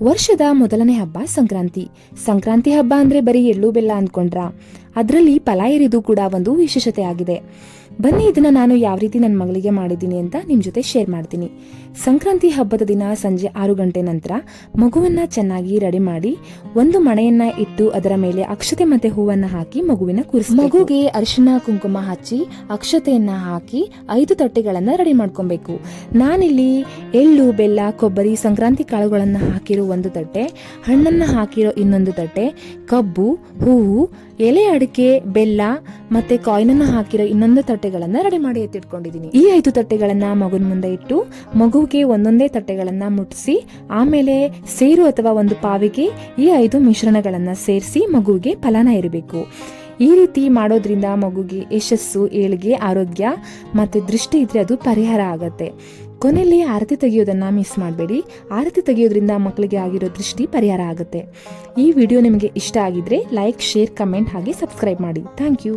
ವರ್ಷದ ಮೊದಲನೇ ಹಬ್ಬ ಸಂಕ್ರಾಂತಿ ಹಬ್ಬ ಅಂದ್ರೆ ಬರೀ ಎಳ್ಳು ಬೆಲ್ಲ ಅಂದ್ಕೊಂಡ್ರ? ಅದರಲ್ಲಿ ಫಲ ಎರಿದು ಕೂಡ ಒಂದು ವಿಶೇಷತೆ ಆಗಿದೆ. ಬನ್ನಿ ಇದನ್ನ ನಾನು ಯಾವ ರೀತಿ ನನ್ನ ಮಗಳಿಗೆ ಮಾಡಿದ್ದೀನಿ ಅಂತ ನಿಮ್ ಜೊತೆ ಶೇರ್ ಮಾಡ್ತೀನಿ. ಸಂಕ್ರಾಂತಿ ಹಬ್ಬದ ದಿನ ಸಂಜೆ 6 ಗಂಟೆ ನಂತರ ಮಗುವನ್ನ ಚೆನ್ನಾಗಿ ರೆಡಿ ಮಾಡಿ ಒಂದು ಮಣೆಯನ್ನ ಇಟ್ಟು ಅದರ ಮೇಲೆ ಅಕ್ಷತೆ ಮತ್ತೆ ಹೂವನ್ನ ಹಾಕಿ ಮಗುವಿನ ಕೂರಿಸಿ ಮಗುಗೆ ಅರಿಶಿನ ಕುಂಕುಮ ಹಚ್ಚಿ ಅಕ್ಷತೆಯನ್ನ ಹಾಕಿ 5 ತಟ್ಟೆಗಳನ್ನ ರೆಡಿ ಮಾಡ್ಕೊಬೇಕು. ನಾನಿಲ್ಲಿ ಎಳ್ಳು ಬೆಲ್ಲ ಕೊಬ್ಬರಿ ಸಂಕ್ರಾಂತಿ ಕಾಳುಗಳನ್ನ ಹಾಕಿರೋ 1 ತಟ್ಟೆ, ಹಣ್ಣನ್ನ ಹಾಕಿರೋ ಇನ್ನೊಂದು ತಟ್ಟೆ, ಕಬ್ಬು ಹೂವು ಎಲೆ ಅಡಿಕೆ ಬೆಲ್ಲ ಮತ್ತೆ ಕಾಯಿನನ್ನ ಹಾಕಿರೋ ಇನ್ನೊಂದು ತಟ್ಟೆಗಳನ್ನ ರೆಡಿ ಮಾಡಿ ಎತ್ತಿಟ್ಕೊಂಡಿದ್ದೀನಿ. ಈ 5 ತಟ್ಟೆಗಳನ್ನ ಮಗುವಿನ ಮುಂದೆ ಇಟ್ಟು ಮಗುವಿಗೆ ಒಂದೊಂದೇ ತಟ್ಟೆಗಳನ್ನ ಮುಟ್ಟಿಸಿ ಆಮೇಲೆ ಸೇರು ಅಥವಾ ಒಂದು ಪಾವಿಗೆ ಈ 5 ಮಿಶ್ರಣಗಳನ್ನ ಸೇರಿಸಿ ಮಗುವಿಗೆ ಫಲನ ಇರಬೇಕು. ಈ ರೀತಿ ಮಾಡೋದ್ರಿಂದ ಮಗುಗೆ ಯಶಸ್ಸು ಏಳಿಗೆ ಆರೋಗ್ಯ ಮತ್ತೆ ದೃಷ್ಟಿ ಇದ್ರೆ ಅದು ಪರಿಹಾರ ಆಗತ್ತೆ. ಕೊನೆಯಲ್ಲಿ ಆರತಿ ತೆಗೆಯೋದನ್ನ ಮಿಸ್ ಮಾಡಬೇಡಿ. ಆರತಿ ತೆಗೆಯೋದ್ರಿಂದ ಮಕ್ಕಳಿಗೆ ಆಗಿರೋ ದೃಷ್ಟಿ ಪರಿಹಾರ ಆಗುತ್ತೆ. ಈ ವಿಡಿಯೋ ನಿಮಗೆ ಇಷ್ಟ ಆಗಿದ್ರೆ ಲೈಕ್ ಶೇರ್ ಕಮೆಂಟ್ ಹಾಗೆ ಸಬ್ಸ್ಕ್ರೈಬ್ ಮಾಡಿ. Thank you.